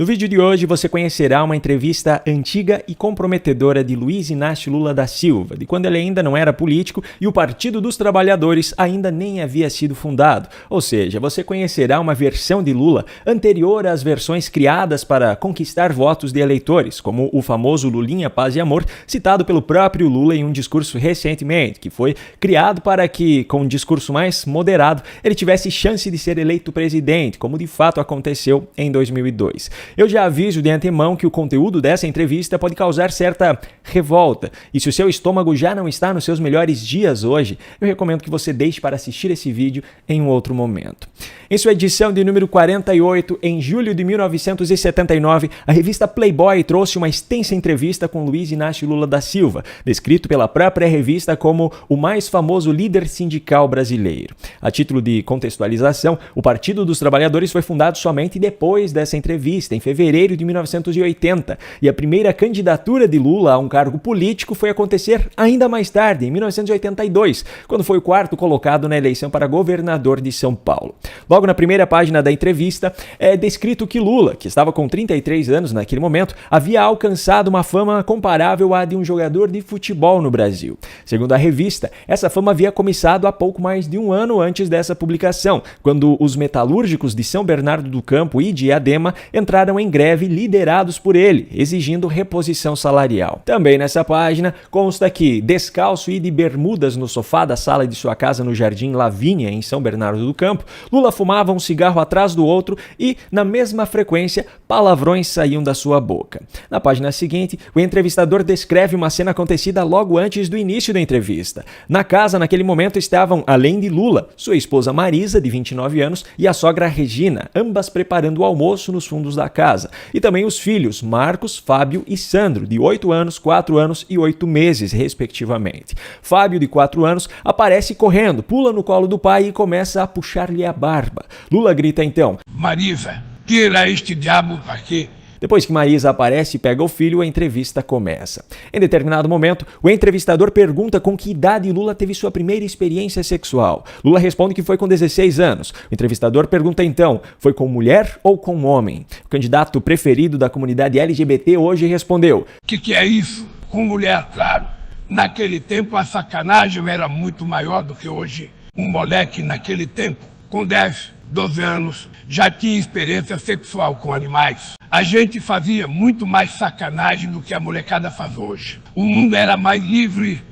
No vídeo de hoje você conhecerá uma entrevista antiga e comprometedora de Luiz Inácio Lula da Silva, de quando ele ainda não era político e o Partido dos Trabalhadores ainda nem havia sido fundado. Ou seja, você conhecerá uma versão de Lula anterior às versões criadas para conquistar votos de eleitores, como o famoso Lulinha, Paz e Amor, citado pelo próprio Lula em um discurso recentemente, que foi criado para que, com um discurso mais moderado, ele tivesse chance de ser eleito presidente, como de fato aconteceu em 2002. Eu já aviso de antemão que o conteúdo dessa entrevista pode causar certa revolta, e se o seu estômago já não está nos seus melhores dias hoje, eu recomendo que você deixe para assistir esse vídeo em um outro momento. Em sua edição de número 48, em julho de 1979, a revista Playboy trouxe uma extensa entrevista com Luiz Inácio Lula da Silva, descrito pela própria revista como o mais famoso líder sindical brasileiro. A título de contextualização, o Partido dos Trabalhadores foi fundado somente depois dessa entrevista, em fevereiro de 1980, e a primeira candidatura de Lula a um cargo político foi acontecer ainda mais tarde, em 1982, quando foi o quarto colocado na eleição para governador de São Paulo. Logo na primeira página da entrevista, é descrito que Lula, que estava com 33 anos naquele momento, havia alcançado uma fama comparável à de um jogador de futebol no Brasil. Segundo a revista, essa fama havia começado há pouco mais de um ano antes dessa publicação, quando os metalúrgicos de São Bernardo do Campo e Diadema entraram em greve liderados por ele, exigindo reposição salarial. Também nessa página consta que, descalço e de bermudas no sofá da sala de sua casa no Jardim Lavínia, em São Bernardo do Campo, Lula fumava um cigarro atrás do outro e, na mesma frequência, palavrões saíam da sua boca. Na página seguinte, o entrevistador descreve uma cena acontecida logo antes do início da entrevista. Na casa, naquele momento, estavam, além de Lula, sua esposa Marisa, de 29 anos, e a sogra Regina, ambas preparando o almoço nos fundos da casa. E também os filhos Marcos, Fábio e Sandro, de 8 anos, 4 anos e 8 meses, respectivamente. Fábio, de 4 anos, aparece correndo, pula no colo do pai e começa a puxar-lhe a barba. Lula grita então: Marisa, tira este diabo aqui. Depois que Marisa aparece e pega o filho, a entrevista começa. Em determinado momento, o entrevistador pergunta com que idade Lula teve sua primeira experiência sexual. Lula responde que foi com 16 anos. O entrevistador pergunta então, foi com mulher ou com homem? O candidato preferido da comunidade LGBT hoje respondeu: O que é isso? Com mulher, claro. Naquele tempo a sacanagem era muito maior do que hoje. Um moleque naquele tempo, com 10, 12 anos, já tinha experiência sexual com animais. A gente fazia muito mais sacanagem do que a molecada faz hoje. O mundo era mais livre.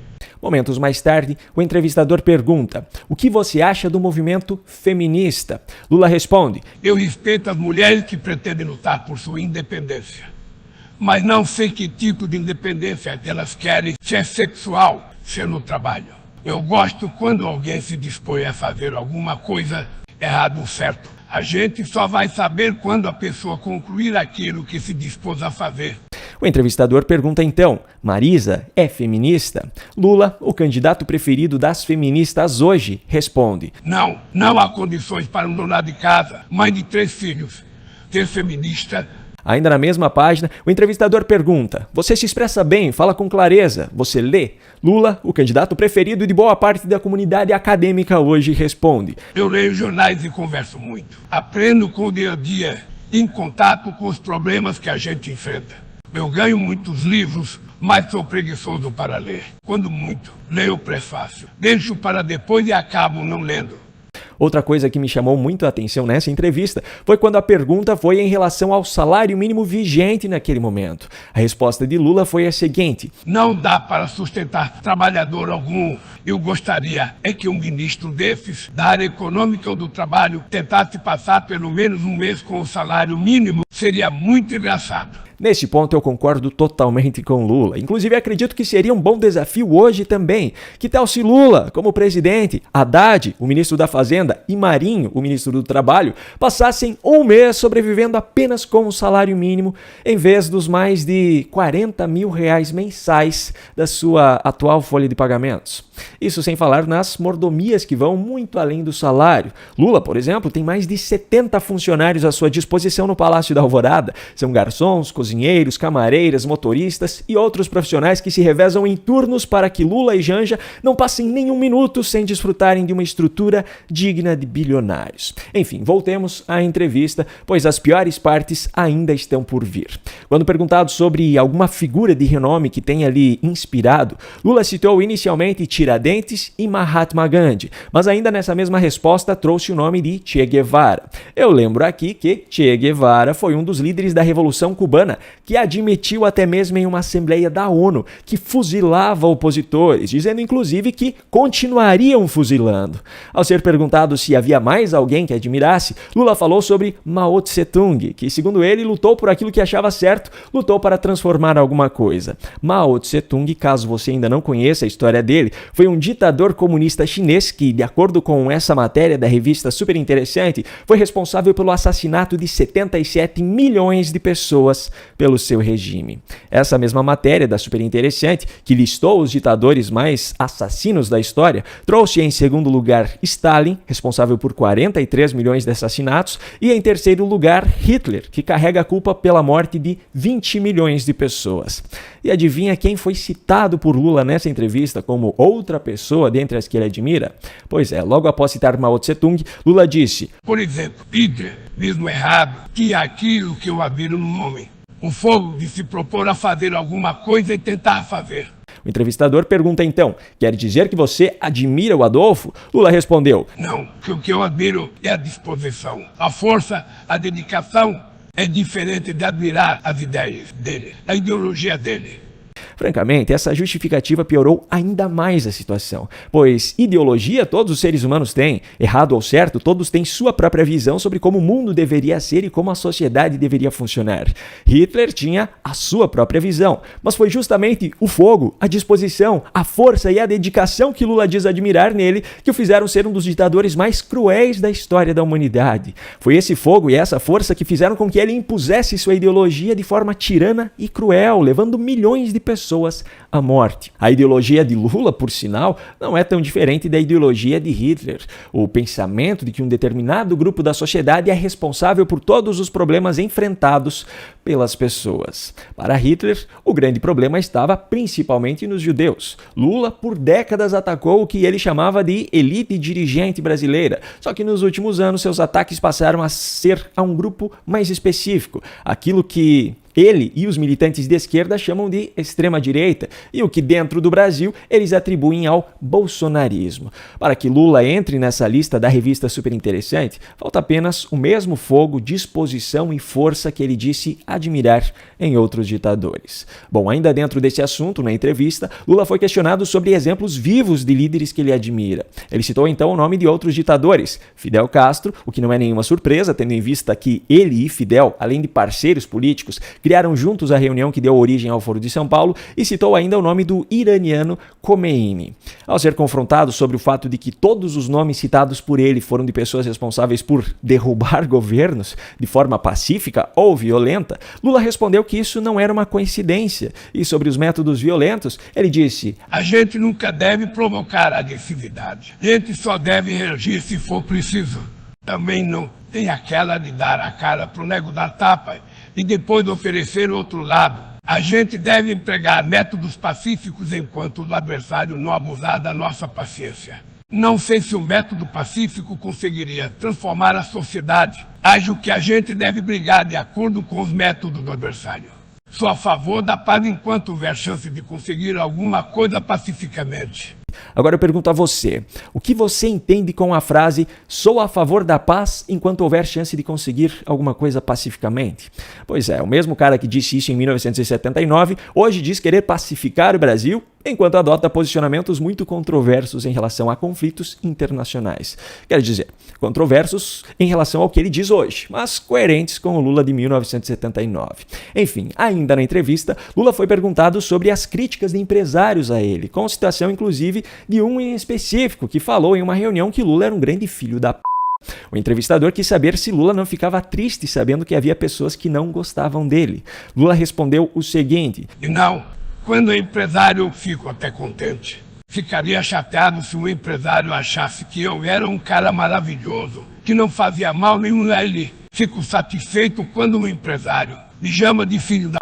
Momentos mais tarde, o entrevistador pergunta: o que você acha do movimento feminista? Lula responde: eu respeito as mulheres que pretendem lutar por sua independência. Mas não sei que tipo de independência elas querem, se é sexual, se é no trabalho. Eu gosto quando alguém se dispõe a fazer alguma coisa errado ou certo. A gente só vai saber quando a pessoa concluir aquilo que se dispôs a fazer. O entrevistador pergunta então: Marisa é feminista? Lula, o candidato preferido das feministas hoje, responde: não há condições para um dono de casa, mãe de 3 filhos, ser feminista. Ainda na mesma página, o entrevistador pergunta: você se expressa bem, fala com clareza, você lê? Lula, o candidato preferido de boa parte da comunidade acadêmica hoje, responde: eu leio jornais e converso muito. Aprendo com o dia a dia, em contato com os problemas que a gente enfrenta. Eu ganho muitos livros, mas sou preguiçoso para ler. Quando muito, leio o prefácio. Deixo para depois e acabo não lendo. Outra coisa que me chamou muito a atenção nessa entrevista foi quando a pergunta foi em relação ao salário mínimo vigente naquele momento. A resposta de Lula foi a seguinte: não dá para sustentar trabalhador algum. Eu gostaria que um ministro desses, da área econômica ou do trabalho, tentasse passar pelo menos um mês com o salário mínimo. Seria muito engraçado. Neste ponto eu concordo totalmente com Lula. Inclusive acredito que seria um bom desafio hoje também. Que tal se Lula, como presidente, Haddad, o ministro da Fazenda, e Marinho, o ministro do Trabalho, passassem um mês sobrevivendo apenas com o salário mínimo, em vez dos mais de R$40 mil mensais da sua atual folha de pagamentos? Isso sem falar nas mordomias que vão muito além do salário. Lula, por exemplo, tem mais de 70 funcionários à sua disposição no Palácio da Alvorada. São garçons, cozinheiros, cozinheiros, camareiras, motoristas e outros profissionais que se revezam em turnos para que Lula e Janja não passem nenhum minuto sem desfrutarem de uma estrutura digna de bilionários. Enfim, voltemos à entrevista, pois as piores partes ainda estão por vir. Quando perguntado sobre alguma figura de renome que tenha lhe inspirado, Lula citou inicialmente Tiradentes e Mahatma Gandhi, mas ainda nessa mesma resposta trouxe o nome de Che Guevara. Eu lembro aqui que Che Guevara foi um dos líderes da Revolução Cubana, que admitiu até mesmo em uma Assembleia da ONU que fuzilava opositores, dizendo inclusive que continuariam fuzilando. Ao ser perguntado se havia mais alguém que admirasse, Lula falou sobre Mao Tse-tung, que segundo ele lutou por aquilo que achava certo, lutou para transformar alguma coisa. Mao Tse-tung, caso você ainda não conheça a história dele, foi um ditador comunista chinês que, de acordo com essa matéria da revista Super Interessante, foi responsável pelo assassinato de 77 milhões de pessoas pelo seu regime. Essa mesma matéria da Super Interessante, que listou os ditadores mais assassinos da história, trouxe em segundo lugar Stalin, responsável por 43 milhões de assassinatos, e em terceiro lugar Hitler, que carrega a culpa pela morte de 20 milhões de pessoas. E adivinha quem foi citado por Lula nessa entrevista como outra pessoa dentre as que ele admira? Pois é, logo após citar Mao Tse-tung, Lula disse: por exemplo, Hitler diz no errado que é aquilo que eu admiro no homem, o fogo de se propor a fazer alguma coisa e tentar fazer. O entrevistador pergunta então: quer dizer que você admira o Adolfo? Lula respondeu: não, que o que eu admiro é a disposição, a força, a dedicação. É diferente de admirar as ideias dele, a ideologia dele. Francamente, essa justificativa piorou ainda mais a situação, pois ideologia todos os seres humanos têm, errado ou certo, todos têm sua própria visão sobre como o mundo deveria ser e como a sociedade deveria funcionar. Hitler tinha a sua própria visão, mas foi justamente o fogo, a disposição, a força e a dedicação que Lula diz admirar nele que o fizeram ser um dos ditadores mais cruéis da história da humanidade. Foi esse fogo e essa força que fizeram com que ele impusesse sua ideologia de forma tirana e cruel, levando milhões de pessoas à morte. A ideologia de Lula, por sinal, não é tão diferente da ideologia de Hitler. O pensamento de que um determinado grupo da sociedade é responsável por todos os problemas enfrentados pelas pessoas. Para Hitler, o grande problema estava principalmente nos judeus. Lula, por décadas, atacou o que ele chamava de elite dirigente brasileira, só que nos últimos anos seus ataques passaram a ser a um grupo mais específico, aquilo que ele e os militantes de esquerda chamam de extrema-direita e o que dentro do Brasil eles atribuem ao bolsonarismo. Para que Lula entre nessa lista da revista Super Interessante, falta apenas o mesmo fogo, disposição e força que ele disse admirar em outros ditadores. Bom, ainda dentro desse assunto, na entrevista, Lula foi questionado sobre exemplos vivos de líderes que ele admira. Ele citou então o nome de outros ditadores, Fidel Castro, o que não é nenhuma surpresa, tendo em vista que ele e Fidel, além de parceiros políticos, criaram juntos a reunião que deu origem ao Foro de São Paulo, e citou ainda o nome do iraniano Khomeini. Ao ser confrontado sobre o fato de que todos os nomes citados por ele foram de pessoas responsáveis por derrubar governos de forma pacífica ou violenta, Lula respondeu que isso não era uma coincidência. E sobre os métodos violentos, ele disse: a gente nunca deve provocar agressividade. A gente só deve reagir se for preciso. Também não tem aquela de dar a cara pro nego dar tapa e depois oferecer o outro lado. A gente deve empregar métodos pacíficos enquanto o adversário não abusar da nossa paciência. Não sei se o método pacífico conseguiria transformar a sociedade. Acho que a gente deve brigar de acordo com os métodos do adversário. Sou a favor da paz enquanto houver chance de conseguir alguma coisa pacificamente. Agora eu pergunto a você, o que você entende com a frase "sou a favor da paz enquanto houver chance de conseguir alguma coisa pacificamente"? Pois é, o mesmo cara que disse isso em 1979, hoje diz querer pacificar o Brasil, enquanto adota posicionamentos muito controversos em relação a conflitos internacionais. Quer dizer, controversos em relação ao que ele diz hoje, mas coerentes com o Lula de 1979. Enfim, ainda na entrevista, Lula foi perguntado sobre as críticas de empresários a ele, com citação inclusive de um em específico que falou em uma reunião que Lula era um grande filho da p***. O entrevistador quis saber se Lula não ficava triste sabendo que havia pessoas que não gostavam dele. Lula respondeu o seguinte: não, quando o empresário eu fico até contente. Ficaria chateado se o empresário achasse que eu era um cara maravilhoso, que não fazia mal nenhum a ele. Fico satisfeito quando o empresário me chama de filho da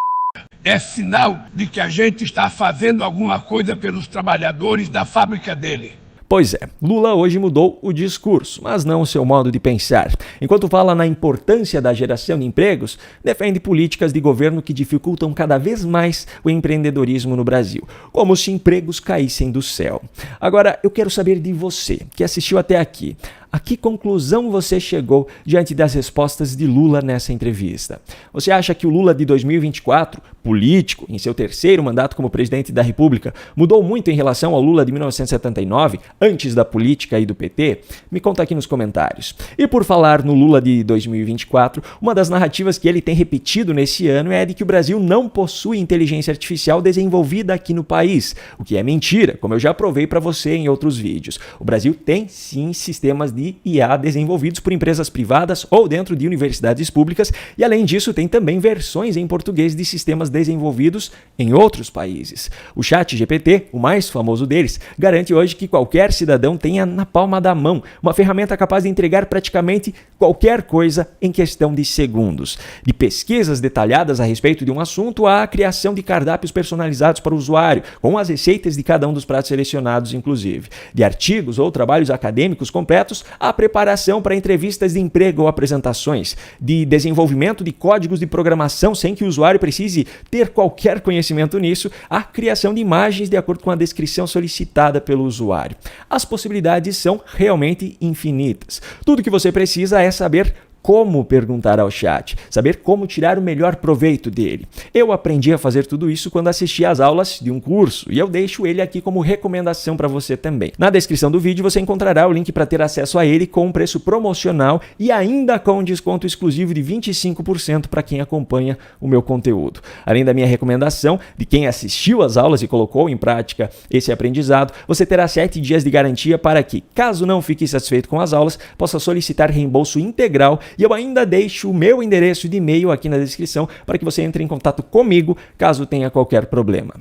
é sinal de que a gente está fazendo alguma coisa pelos trabalhadores da fábrica dele. Pois é, Lula hoje mudou o discurso, mas não o seu modo de pensar. Enquanto fala na importância da geração de empregos, defende políticas de governo que dificultam cada vez mais o empreendedorismo no Brasil, como se empregos caíssem do céu. Agora, eu quero saber de você, que assistiu até aqui. A que conclusão você chegou diante das respostas de Lula nessa entrevista? Você acha que o Lula de 2024, político, em seu terceiro mandato como presidente da República, mudou muito em relação ao Lula de 1979, antes da política e do PT? Me conta aqui nos comentários. E por falar no Lula de 2024, uma das narrativas que ele tem repetido nesse ano é a de que o Brasil não possui inteligência artificial desenvolvida aqui no país, o que é mentira, como eu já provei para você em outros vídeos. O Brasil tem sim sistemas de IA desenvolvidos por empresas privadas ou dentro de universidades públicas e, além disso, tem também versões em português de sistemas desenvolvidos em outros países. O ChatGPT, o mais famoso deles, garante hoje que qualquer cidadão tenha na palma da mão uma ferramenta capaz de entregar praticamente qualquer coisa em questão de segundos. De pesquisas detalhadas a respeito de um assunto à criação de cardápios personalizados para o usuário, com as receitas de cada um dos pratos selecionados, inclusive. De artigos ou trabalhos acadêmicos completos a preparação para entrevistas de emprego ou apresentações, de desenvolvimento de códigos de programação sem que o usuário precise ter qualquer conhecimento nisso, a criação de imagens de acordo com a descrição solicitada pelo usuário. As possibilidades são realmente infinitas. Tudo que você precisa é saber como perguntar ao chat, saber como tirar o melhor proveito dele. Eu aprendi a fazer tudo isso quando assisti às aulas de um curso e eu deixo ele aqui como recomendação para você também. Na descrição do vídeo você encontrará o link para ter acesso a ele com um preço promocional e ainda com um desconto exclusivo de 25% para quem acompanha o meu conteúdo. Além da minha recomendação, de quem assistiu às aulas e colocou em prática esse aprendizado, você terá 7 dias de garantia para que, caso não fique satisfeito com as aulas, possa solicitar reembolso integral. E eu ainda deixo o meu endereço de e-mail aqui na descrição para que você entre em contato comigo caso tenha qualquer problema.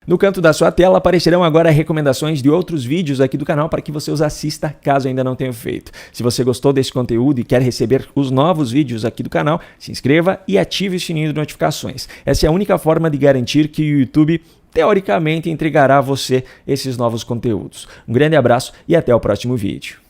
No canto da sua tela aparecerão agora recomendações de outros vídeos aqui do canal para que você os assista caso ainda não tenha feito. Se você gostou desse conteúdo e quer receber os novos vídeos aqui do canal, se inscreva e ative o sininho de notificações. Essa é a única forma de garantir que o YouTube teoricamente entregará a você esses novos conteúdos. Um grande abraço e até o próximo vídeo.